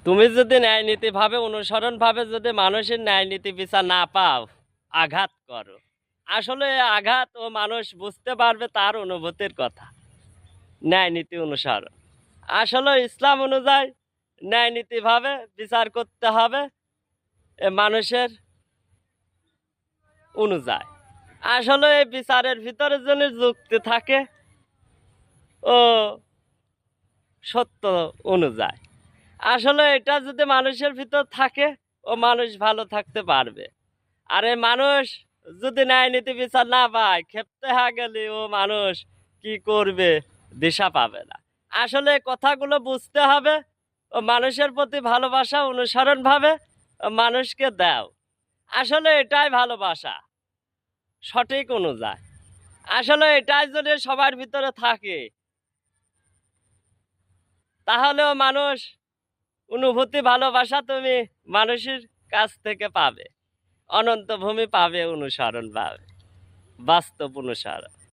তুমি যদি ন্যায় নীতিভাবে অনুসরণভাবে যদি মানুষের ন্যায় নীতি বিচার না পাও, আঘাত করো। আসলে এই আঘাত ও মানুষ বুঝতে পারবে তার অনুভূতির কথা। ন্যায় নীতি অনুসরণ আসলে ইসলাম অনুযায়ী ন্যায় নীতিভাবে বিচার করতে হবে এ মানুষের অনুযায়ী। আসলে এই বিচারের ভিতরে যদি যুক্তি থাকে ও সত্য অনুযায়ী, আসলে এটা যদি মানুষের ভিতর থাকে ও মানুষ ভালো থাকতে পারবে। আর এই মানুষ যদি ন্যায় নীতি বিচার না পায়, ক্ষেপ্তে হয়ে গেলে ও মানুষ কি করবে দিশা পাবে না। আসলে এই কথাগুলো বুঝতে হবে ও মানুষের প্রতি ভালোবাসা অনুসরণ ভাবে মানুষকে দাও। আসলে এটাই ভালোবাসা সঠিক অনুযায়ী। আসলে এটাই যদি সবার ভিতরে থাকে তাহলেও মানুষ অনুভূতি ভালোবাসা তুমি মানুষের কাছ থেকে পাবে, অনন্ত ভূমি পাবে অনুসরণ পাবে, বাস্তব অনুসরণ।